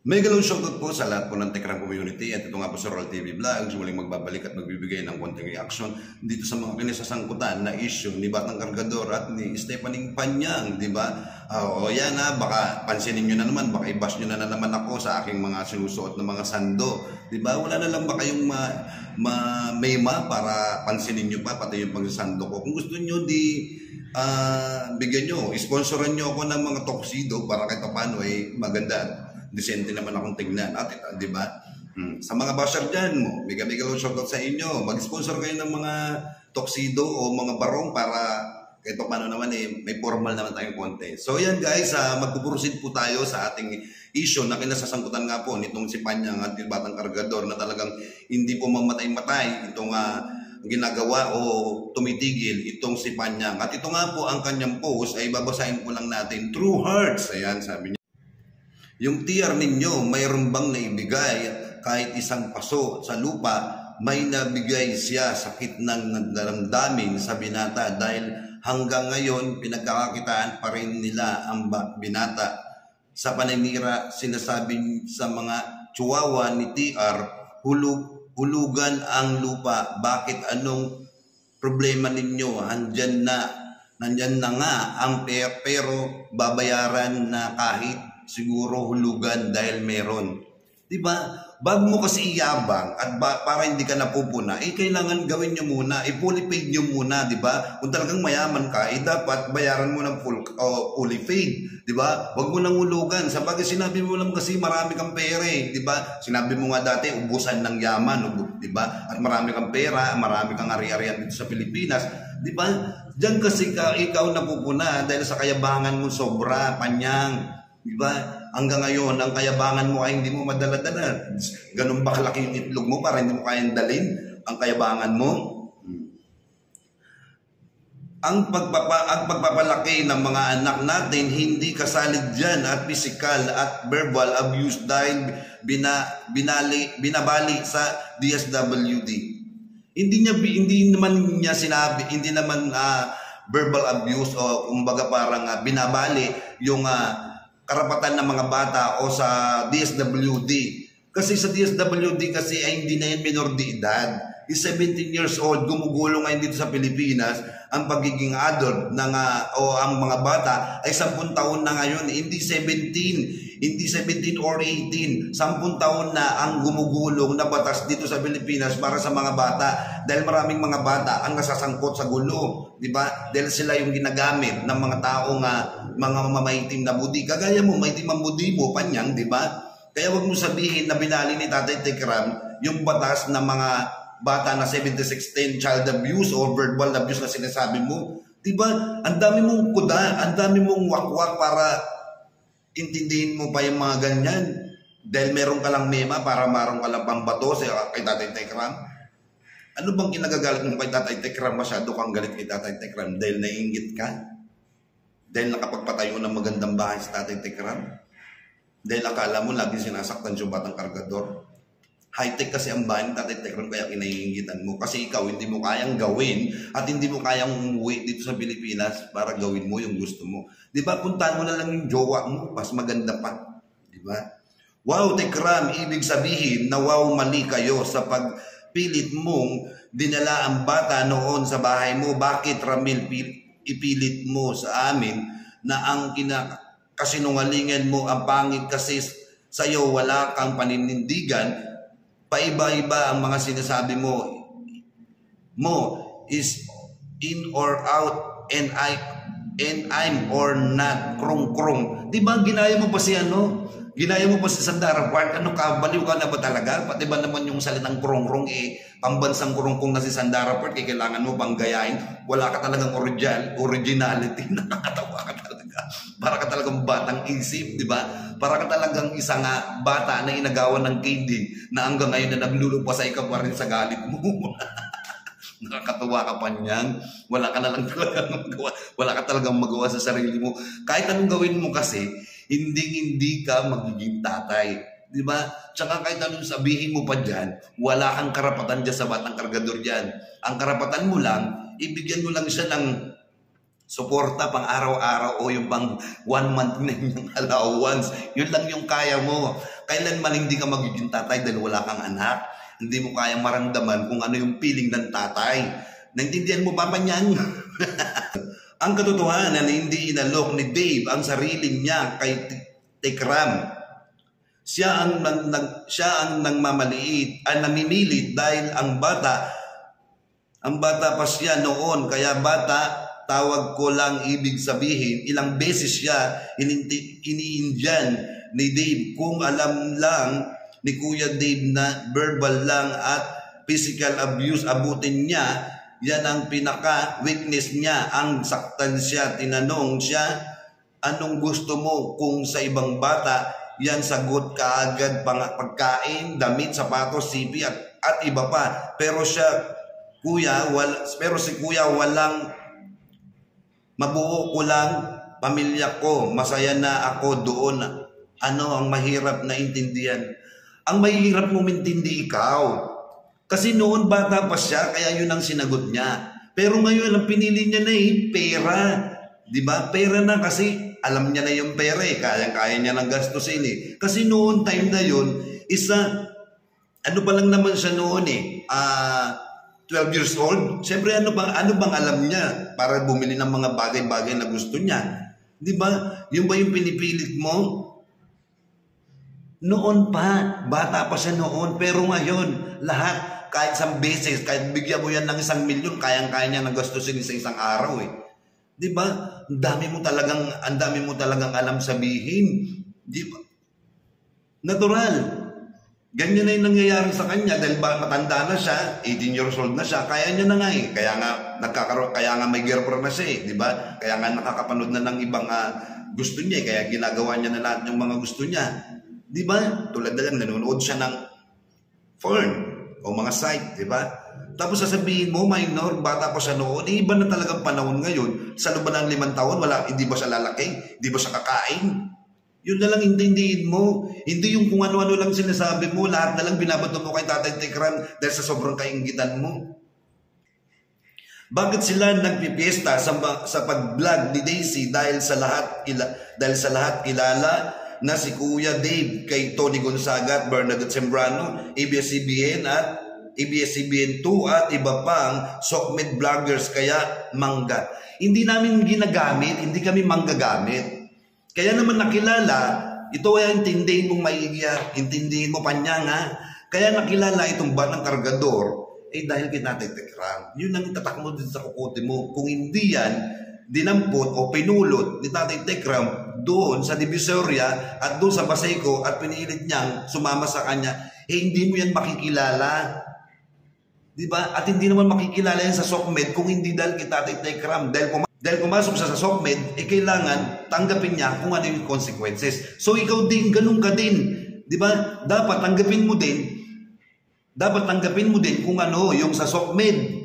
May galong shoutout po sa lahat po ng Tekram community at ito nga po sa Roll TV Vlogs, muling magbabalik at magbibigay ng konting reaction dito sa mga kinasasangkutan na issue ni Batang Cargador at ni Stephanie Panyang, di ba? O yan na, baka pansinin nyo na naman, baka i-bash nyo na naman ako sa aking mga sinusuot na mga sando, di ba? Wala na lang ba kayong mema para pansinin nyo pa, pati yung pangsasando ko. Kung gusto nyo, bigyan nyo, sponsoran nyo ako ng mga tuxedo para kahit paano maganda. Decente naman akong tignan at di ba? Sa mga basher dyan mo, mega shoutout sa inyo. Mag-sponsor kayo ng mga tuxedo o mga barong para kahit paano naman may formal naman tayong konti. So yan guys, magpuproceed po tayo sa ating issue na kinasasangkutan nga po nitong si Panyang at yung Batang Cargador na talagang hindi po mamatay-matay itong ginagawa o tumitigil itong si Panyang. At ito nga po ang kanyang post ay babasahin po lang natin. True Hearts, ayan sabi niya. Yung TR ninyo, mayroon bang naibigay kahit isang paso sa lupa, may nabigay siya sakit ng naramdamin sa binata dahil hanggang ngayon pinagkakakitaan pa rin nila ang binata. Sa paninira, sinasabi sa mga chihuahua ni TR, hulugan ang lupa. Bakit anong problema ninyo? Nandyan na nga ang pero babayaran na kahit siguro hulugan dahil meron. Diba? Bago mo kasi iyabang at para hindi ka napupuna, kailangan gawin nyo muna, fully paid nyo muna, diba? Kung talagang mayaman ka, dapat bayaran mo ng fully paid, diba? Huwag mo nang hulugan. Sabagay sinabi mo lang kasi marami kang pera diba? Sinabi mo nga dati, ubusan ng yaman, diba? At marami kang pera, marami kang ari-arian dito sa Pilipinas, diba? Diyan kasi ikaw napupuna dahil sa kayabangan mo sobra, Panyang. Diba? Hanggang ngayon, ang kayabangan mo ay hindi mo madala-dala. Ganun ba kalaki yung itlog mo para hindi mo kayang dalhin ang kayabangan mo? Ang pagpapalaki ng mga anak natin, hindi kasalig dyan at physical at verbal abuse dahil binabali sa DSWD. Hindi naman niya sinabi, hindi naman verbal abuse o kumbaga parang binabali yung karapatan ng mga bata o sa DSWD. Kasi sa DSWD kasi ay hindi na yan minor de edad. 17 years old, gumugulong ngayon dito sa Pilipinas, ang pagiging adult o ang mga bata ay 10 taon na ngayon, hindi 17 or 18, 10 taon na ang gumugulong na batas dito sa Pilipinas para sa mga bata. Dahil maraming mga bata ang nasasangkot sa gulo, di ba? Dahil sila yung ginagamit ng mga taong mga mamaitim na budi. Kagaya mo, maitim ang budi mo, Panyang, di ba? Kaya wag mo sabihin na binali ni Tatay Tekram yung batas ng mga bata na 7610 child abuse or verbal abuse na sinasabi mo. Diba? Ang dami mong kuda, ang dami mong wakwak para intindihin mo pa yung mga ganyan. Dahil meron ka lang mema para maroon ka lang pambato kay Tatay Tekram. Ano bang kinagagalit mo kay Tatay Tekram? Masyado kang galit kay Tatay Tekram dahil naiinggit ka? Dahil nakapagpatayo ng magandang bahay sa Tatay Tekram? Dahil akala mo laging sinasaktan yung Batang Cargador? High-tech kasi ang bahay ng Tatay Tekram kaya kinaiingitan mo. Kasi ikaw hindi mo kayang gawin at hindi mo kayang umuwi dito sa Pilipinas para gawin mo yung gusto mo. Di ba? Puntahan mo na lang yung jowa mo. Mas maganda pa. Di ba? Wow, Tekram, ibig sabihin na wow, mali kayo sa pagpilit mong dinala ang bata noon sa bahay mo. Bakit, Ramil, ipilit mo sa amin na ang kasinungalingan mo ang pangit kasi sa'yo wala kang paninindigan? Paiba-iba ang mga sinasabi mo is in or out and I'm or not krong-krong. Di ba ginaya mo pa si Ginaya mo pa si Sandara Park? Ano ka? Baliw ka na ba talaga? Pati ba naman yung salitang krong-krong pambansang krong-krong na si Sandara Park kailangan mo bang gayahin? Wala ka talagang originality. Nakakatawa ka talaga. Para ka talagang batang isip, di ba? Para ka talagang isang bata na inagawan ng candy na hanggang ngayon na naglulupasay ka pa rin sa galit mo. Nakakatuwa ka, Panyang. Wala ka na lang talagang magawa. Wala ka talagang magawa sa sarili mo. Kahit anong gawin mo kasi, hindi ka magiging tatay. Di ba? Tsaka kahit anong sabihin mo pa dyan, wala kang karapatan dyan sa Batang Cargador dyan. Ang karapatan mo lang, ibigyan mo lang siya ng suporta pang araw-araw o yung pang 1 month na yung allowance. Yun lang yung kaya mo. kailanman hindi ka magiging tatay dahil wala kang anak. Hindi mo kayang maramdaman kung ano yung feeling ng tatay. Naintindihan mo pa niyan? Ang katotohanan, hindi inalok ni Dave ang sarili niya kay Tekram. Siya ang nangmamaliit, namimilit dahil ang bata pa siya noon, kaya bata, tawag ko lang ibig sabihin, ilang beses siya iniindyan ni Dave. Kung alam lang ni Kuya Dave na verbal lang at physical abuse abutin niya, yan ang pinaka-weakness niya, ang saktan siya. Tinanong siya, anong gusto mo? Kung sa ibang bata, yan sagot kaagad, pagkain, damit, sapatos, sipi at iba pa. Pero si Kuya walang mabuo ko lang pamilya ko, masaya na ako doon. Ano ang mahirap na intindihan? Ang mahirap mong intindi ikaw. Kasi noon bata pa siya, kaya yun ang sinagot niya. Pero ngayon, ang pinili niya na pera. Diba? Pera na kasi alam niya na yung pera kaya niya ng gastusin Kasi noon, time na yun, ano pa lang naman siya noon 12 years old. Siyempre, ano bang alam niya para bumili ng mga bagay-bagay na gusto niya? Diba? Yung ba yung pinipilit mo? Noon pa, bata pa siya noon. Pero ngayon, lahat, kahit isang beses, kahit bigyan mo yan ng 1 milyon, kayang-kaya niya nagastusin sa isang araw Di ba? Ang dami mo talagang alam sabihin. Di ba? Natural. Ganyan na yung nangyayari sa kanya dahil matanda na siya, 18 years old na siya, kaya niya na nga Kaya nga may girlfriend na siya di ba? Kaya nga nakakapanood na ng ibang gusto niya kaya ginagawa niya na lahat ng mga gusto niya. Di ba? Tulad na lang, nanonood siya ng porn o mga site, di ba? Tapos sasabihin mo, minor, bata pa siya noon, iba na talagang panahon ngayon. Sa loob ng 5 taon, hindi ba siya lalaki? Hindi ba siya kakain? Yun na lang intindihin mo. Hindi yung kung ano-ano lang sinasabi mo, lahat na lang binabato mo kay Tatay Tekram dahil sa sobrang kainggitan mo. Bakit sila nagpipiesta sa pag-vlog ni Daisy dahil sa lahat kilala na si Kuya Dave kay Tony Gonzaga at Bernadette Sembrano, ABS-CBN at ABS-CBN 2 at iba pang Sokmed vloggers kaya mangga. Hindi namin ginagamit, hindi kami manggagamit. Kaya naman nakilala, ito ay intindihin mong maiiya, intindihin mo panya nga. Kaya nakilala itong Batang Kargador, dahil kay Tatay Tekram. Yun ang itatak mo din sa kukote mo. Kung hindi yan, dinampot o pinulot ni Tatay Tekram doon sa Divisoria at doon sa Baseco at pinilit niyang sumama sa kanya, hindi mo yan makikilala. Diba? At hindi naman makikilala yan sa Sokmed kung hindi dahil kay Tatay Tekram. Dahil pumasok siya sa Sokmed, kailangan tanggapin niya kung ano yung consequences. So ikaw din, ganun ka din. Diba? Dapat tanggapin mo din kung ano yung sa Sokmed.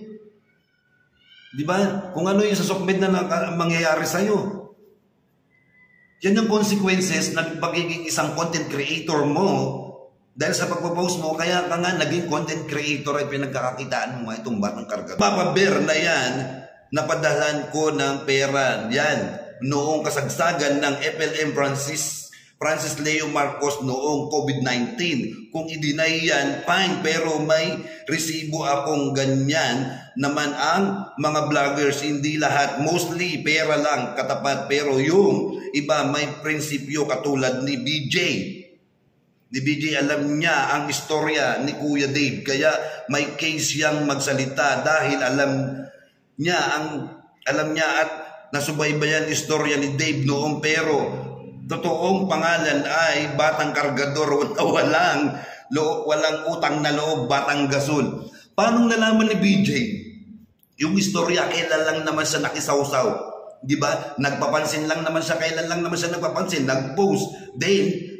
Diba? Kung ano yung sa Sokmed na mangyayari sa'yo. Yan yung consequences ng pagiging isang content creator mo. Dahil sa pagpapost mo, kaya ka nga naging content creator ay pinagkakakitaan mo itong Batang Kargador. Papaber na yan, napadalan ko ng pera. Yan, noong kasagsagan ng FLM Francis Leo Marcos noong COVID-19. Kung i-deny yan, fine, pero may resibo akong ganyan naman ang mga vloggers. Hindi lahat, mostly pera lang katapat, pero yung iba may prinsipyo katulad ni BJ. Ni BJ alam niya ang istorya ni Kuya Dave, kaya may case yang magsalita dahil alam niya at nasubaybayan istorya ni Dave noong, pero totoong pangalan ay Batang Kargador na walang utang na loob, Batang Gasol. Paano nalaman ni BJ? Yung istorya, kailan lang naman siya nakisawsaw. Di ba? Nagpapansin lang naman siya, kailan lang naman siya nagpapansin, nag-post. Then,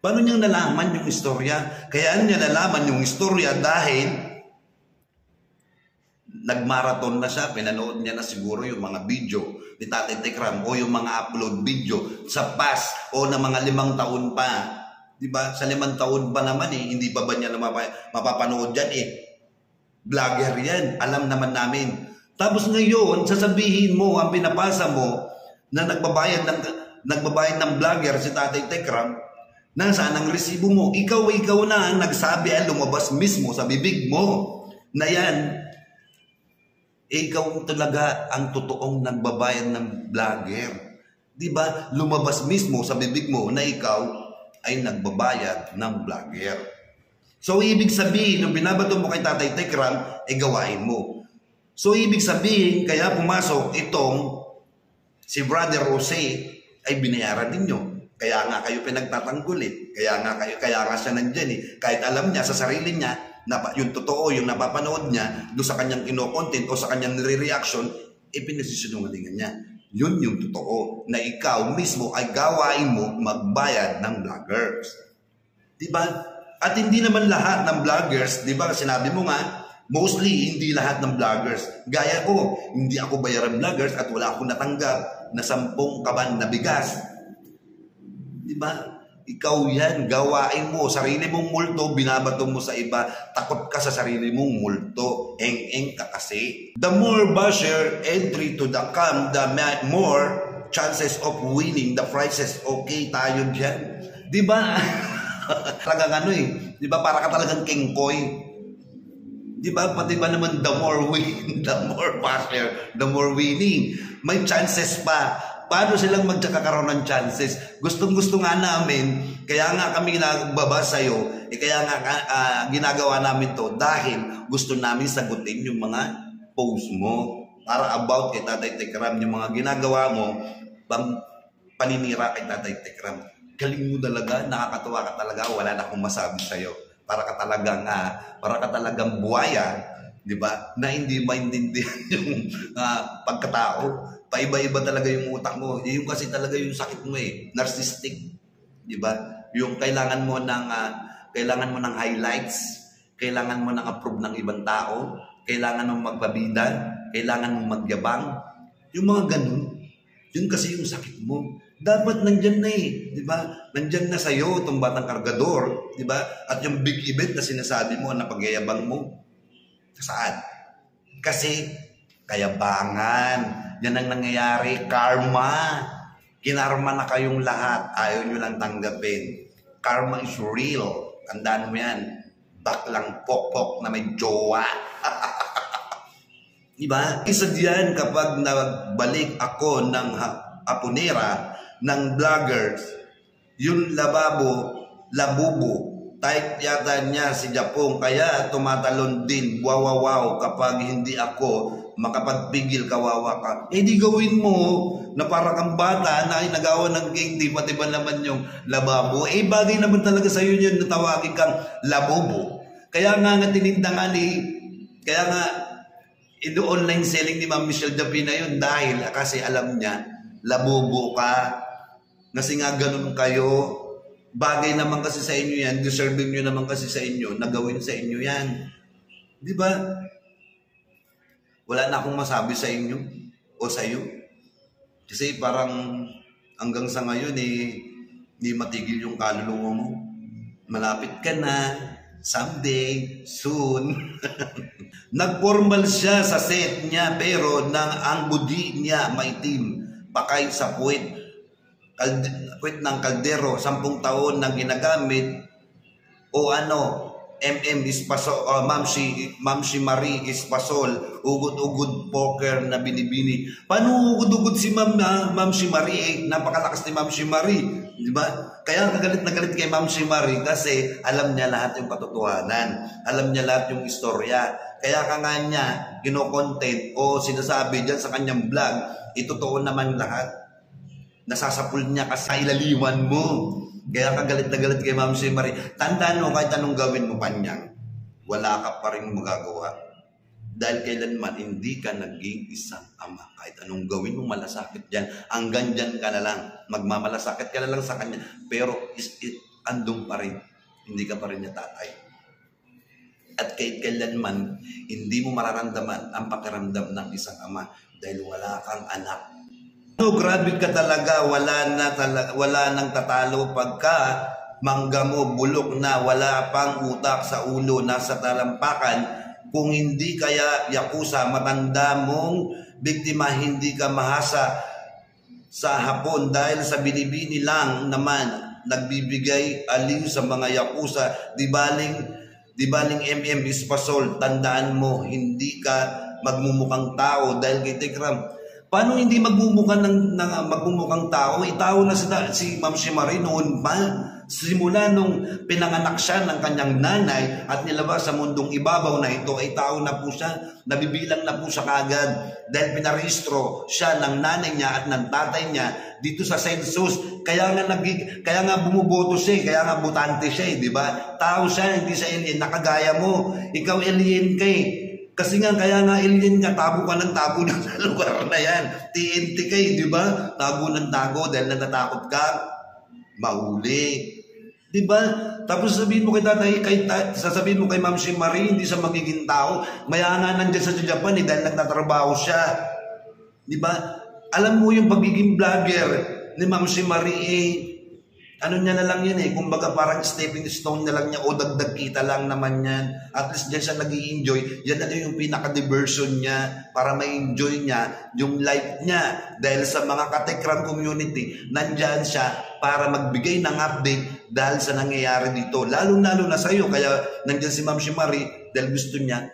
paano niyang nalaman yung istorya? Kaya niya nalaman yung istorya dahil nagmarathon na siya, pinanood niya na siguro yung mga video ni Tatay Tekram o yung mga upload video sa past o na mga 5 taon pa. Diba? Sa 5 taon pa naman hindi pa ba niya mapapanood yan Vlogger yan, alam naman namin. Tapos ngayon, sasabihin mo, ang pinapasa mo na nagbabayad ng vlogger si Tatay Tekram, Nasaan ang resibo mo? Ikaw na ang nagsabi at lumabas mismo sa bibig mo na yan, ikaw talaga ang totoong nagbabayad ng vlogger. Di ba? Lumabas mismo sa bibig mo na ikaw ay nagbabayad ng vlogger. So, ibig sabihin, nung binabato mo kay Tatay Tekram, gawain mo. So, ibig sabihin, kaya pumasok itong si Brother Jose ay binayaran ninyo. Kaya nga kayo pinagtatanggol eh. Kaya nga siya nandyan eh. Kahit alam niya sa sarili niya, na yung totoo, yung napapanood niya, doon sa kanyang kino-content o sa kanyang nire-reaction, pinagsisinungalingan niya. Yun yung totoo, na ikaw mismo ay gawain mo magbayad ng vloggers. Diba? At hindi naman lahat ng vloggers, diba, sinabi mo nga, mostly hindi lahat ng vloggers. Gaya ko, hindi ako bayaran vloggers at wala akong natanggap na 10 kaban na bigas. Diba? Ikaw yan, gawain mo. Sarili mong multo, binabato mo sa iba. Takot ka sa sarili mong multo. Eng-eng ka kasi. The more basher entry to the camp, the more chances of winning the prizes. Okay tayo dyan. Diba? Talagang ano eh. Diba? Para ka talagang kengkoy. Diba? Pati ba naman the more win, the more basher, the more winning. May chances pa. Paano silang magkakaroon ng chances? Gustong-gusto nga namin, kaya nga kami nagbaba sa'yo, kaya nga ginagawa namin to dahil gusto namin sagutin yung mga post mo para about kay Tatay Tekram, yung mga ginagawa mo, paninira kay Tatay Tekram. Galing mo talaga, nakakatuwa ka talaga, wala na akong masabi sa'yo. Para ka talagang buwaya, di ba? Na hindi maintindihan yung pagkatao. Paiba-iba talaga yung utak mo. Yung kasi talaga yung sakit mo eh. Narcissistic. Di ba? Yung kailangan mo ng highlights, kailangan mo ng approve ng ibang tao, kailangan mong magpabida, kailangan mong magyabang. Yung mga ganun. Yun kasi yung sakit mo. Dapat nandyan na eh. Di ba? Nandyan na sa'yo itong Batang Kargador. Di ba? At yung big event na sinasabi mo na pagyayabang mo. Saan? Kasi kayabangan. Yan ang nangyayari. Karma. Kinarma na kayong lahat. Ayaw nyo lang tanggapin. Karma is real. Tandaan mo yan. Baklang pokpok na may jowa. Diba? Isa diyan kapag nagbalik ako ng apunera ng vloggers, yung labubo, type yata niya si Japong, kaya tumatalon din, wow, kapag hindi ako makapagpigil, kawawa ka. Di gawin mo na para kang bata na nagawa ng king, di ba naman yung lababo. Bagay naman talaga sa'yo yun na tawagin kang labubo. Kaya nga tininda nga kaya nga online selling ni Ma'am Michelle Dapina yun dahil kasi alam niya, labubo ka. Kasi nga ganun kayo. Bagay naman kasi sa inyo yan, deserving nyo naman kasi sa inyo, nagawin sa inyo yan. Di ba? Wala na akong masabi sa inyo o sa iyo. Kasi parang hanggang sa ngayon hindi matigil yung kaluluwa mo. Malapit ka na, someday, soon. Nagformal siya sa set niya pero ang budi niya maitim. Pakay sa puwet ng kaldero, 10 taon na ginagamit o Ma'am si Marie Espasol, ugod-ugod poker na binibini. Paano ugod-ugod si Ma'am si Marie? Napakalakas ni Ma'am si Marie, di ba? Kaya galit na galit kay Ma'am si Marie kasi alam niya lahat yung katotohanan, alam niya lahat yung istorya. Kaya ka nga niya kino-content o sinasabi diyan sa kanyang vlog, itotoo naman lahat. Nasasapul niya kasi ilaliwan mo. Kaya ka galit na galit kay Ma'am si Marie. Tandaan mo, kahit anong gawin mo panyang, wala ka pa rin magagawa. Dahil kailanman hindi ka naging isang ama. Kahit anong gawin mo, malasakit dyan. Hanggang dyan ka na lang. Magmamalasakit ka na lang sa kanya. Pero andun pa rin. Hindi ka pa rin niya tatay. At kahit kailanman, hindi mo mararamdaman ang pakiramdam ng isang ama dahil wala kang anak. Grabe ka talaga, wala nang tatalo pagka mangga mo bulok na, wala pang utak sa ulo, nasa talampakan. Kung hindi kaya yakuza, matanda mong biktima, hindi ka mahasa sa hapon dahil sa binibini lang naman nagbibigay aliw sa mga yakuza, di baling Espasol, tandaan mo, hindi ka magmumukhang tao dahil kay Tekram. Paano hindi magmumukhang tao? Itao na si Ma'am Shimari noon pa. Simula nung pinanganak siya ng kanyang nanay at nilabas sa mundong ibabaw na ito, ay tao na po siya. Nabibilang na po siya kagad dahil pinarehistro siya ng nanay niya at ng tatay niya dito sa census. Kaya nga bumuboto siya, kaya nga botante siya, di ba? Tao siya, hindi siya alien. Nakagaya mo, ikaw alien kay. Kasi nga, kaya nga alien ka, tago ka ng tago sa lugar na yan. TNT kayo, di ba? Tago ng tago dahil natatakot ka, mahuli. Di ba? Tapos sasabihin mo sasabihin mo kay Ma'am Shimari, hindi siya magiging tao. Maya nga nandyan sa Japan dahil nagtatrabaho siya. Di ba? Alam mo yung pagiging vlogger ni Ma'am Shimari, ano niya na lang yan kumbaga parang stepping stone na lang niya o dagdag kita lang naman yan. At least dyan siya nag-i-enjoy. Yan na yung pinaka-diversion niya para ma-enjoy niya yung life niya. Dahil sa mga Katekram community, nandyan siya para magbigay ng update dahil sa nangyayari dito. Lalong-lalo na sa'yo. Kaya nandyan si Ma'am Shimari dahil gusto niya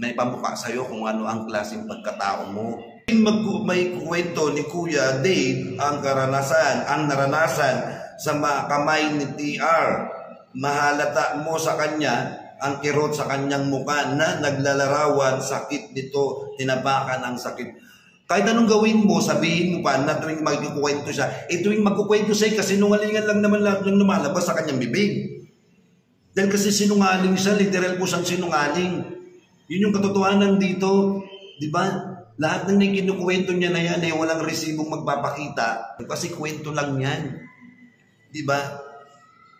na ipamukha sa'yo kung ano ang klaseng pagkatao mo. May kwento ni Kuya Dave ang naranasan sa kamay ni TR. Mahalata mo sa kanya ang kirot sa kanyang mukha na naglalarawan, sakit nito, tinabakan ang sakit. Kahit anong gawin mo, sabihin mo pa na tuwing magkukwento siya, tuwing magkukwento siya, kasi sinungalingan lang naman lahat yung lumalabas sa kanyang bibig. Dahil kasi sinungaling siya, literal po siyang sinungaling. Yun yung katotohanan dito, di ba? Lahat ng kinukwento niya na yan walang resibong magpapakita. Kasi kwento lang yan. Diba?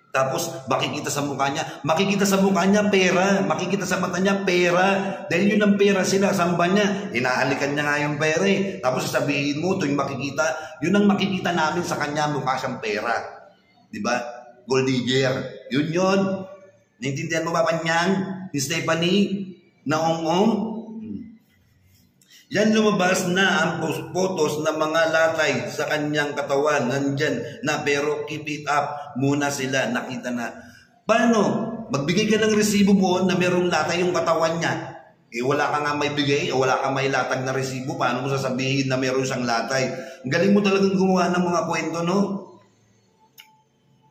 Tapos, makikita sa mukha niya. Makikita sa mukha niya, pera. Makikita sa mata niya, pera. Dahil yun ang pera sila. Samba niya. Inahalikan niya nga yung pera Tapos sasabihin mo, tuwing makikita, yun ang makikita namin sa kanya, mukha siyang pera. Diba? Gold digger. Yun. Naintindihan mo ba Panyang? Ni Stephanie? Naong-ong? Yan lumabas na ang photos ng mga latay sa kanyang katawan. Nandyan na pero keep it up muna sila. Nakita na. Paano? Magbigay ka ng resibo mo na merong latay yung katawan niya. Wala ka nga may bigay, wala ka may latag na resibo. Paano mo sasabihin na meron siyang latay? Ang galing mo talagang gumawa ng mga kwento, no?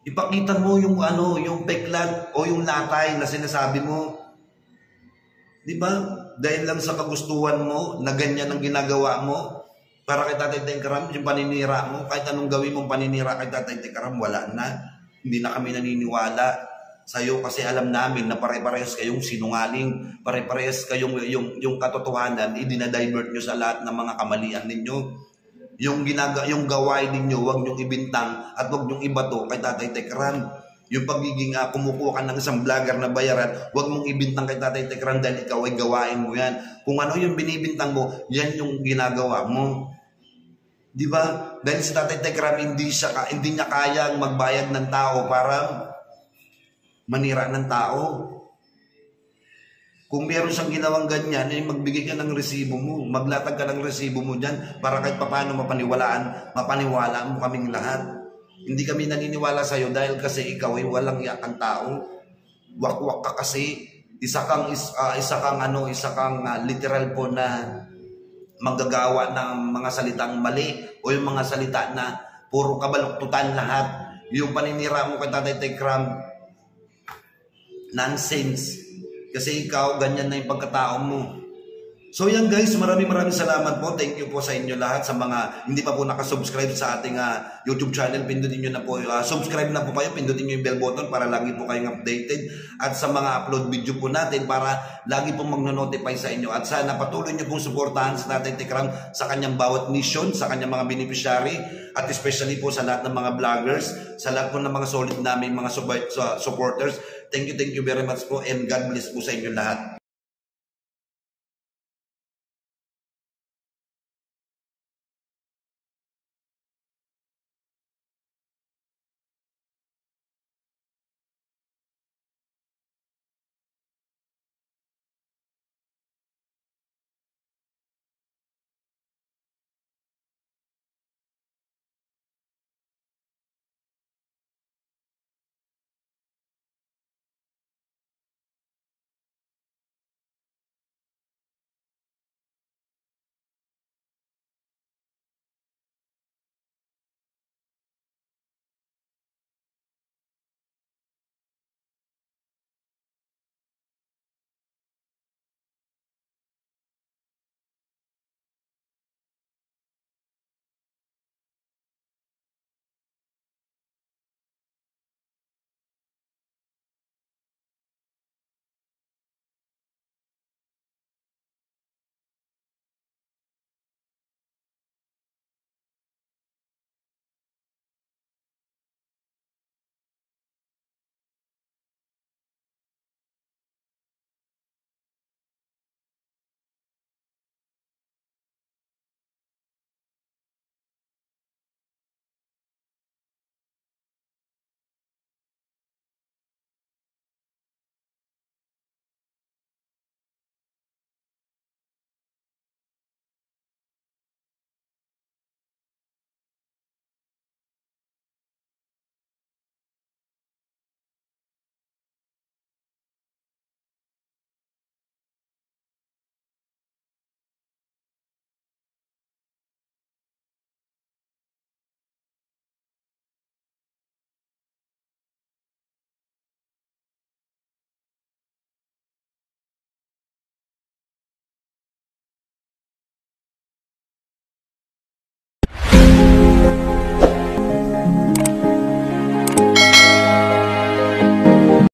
Ipakita mo yung yung peklat o yung latay na sinasabi mo. Di ba? Dahil lang sa kagustuhan mo, na ganyan ang ginagawa mo, para kay Tatay Tekram, yung paninira mo, kahit anong gawin mong paninira kay Tatay Tekram, wala na. Hindi na kami naniniwala sa'yo kasi alam namin na pare-parehas kayong sinungaling, pare-parehas kayong yung katotohanan, idinadivert nyo sa lahat ng mga kamalian ninyo. Yung gawain ninyo, huwag nyong ibintang at huwag nyong ibato kay Tatay Tekram. Yung pagiging kumukuha ka ng isang vlogger na bayaran, huwag mong ibintang kay Tatay Tekram dahil ikaw ay gawain mo yan. Kung ano yung binibintang mo, yan yung ginagawa mo. Di ba? Dahil si Tatay Tekram hindi niya kayang magbayad ng tao para manira ng tao. Kung meron siyang ginawang ganyan, magbigay ka ng resibo mo, maglatag ka ng resibo mo dyan para kahit paano mapaniwala mo kaming lahat. Hindi kami naniniwala sa'yo dahil kasi ikaw ay walang yakang tao. Wakwak ka kasi. Isa kang literal po na manggagawa ng mga salitang mali o yung mga salita na puro kabaluktutan lahat. Yung paninira mo kay Tatay Tekram, nonsense. Kasi ikaw, ganyan na yung pagkatao mo. So yan guys, maraming salamat po. Thank you po sa inyo lahat. Sa mga hindi pa po nakasubscribe sa ating YouTube channel, pindutin nyo na po. Subscribe na po kayo, pindutin nyo yung bell button para lagi po kayong updated. At sa mga upload video po natin para lagi pong magno-notify sa inyo. At sana patuloy nyo pong suportahan sa Tatay Tekram sa kanyang bawat mission, sa kanyang mga beneficiary, at especially po sa lahat ng mga vloggers, sa lahat po ng mga solid namin mga supporters. Thank you very much po and God bless po sa inyo lahat.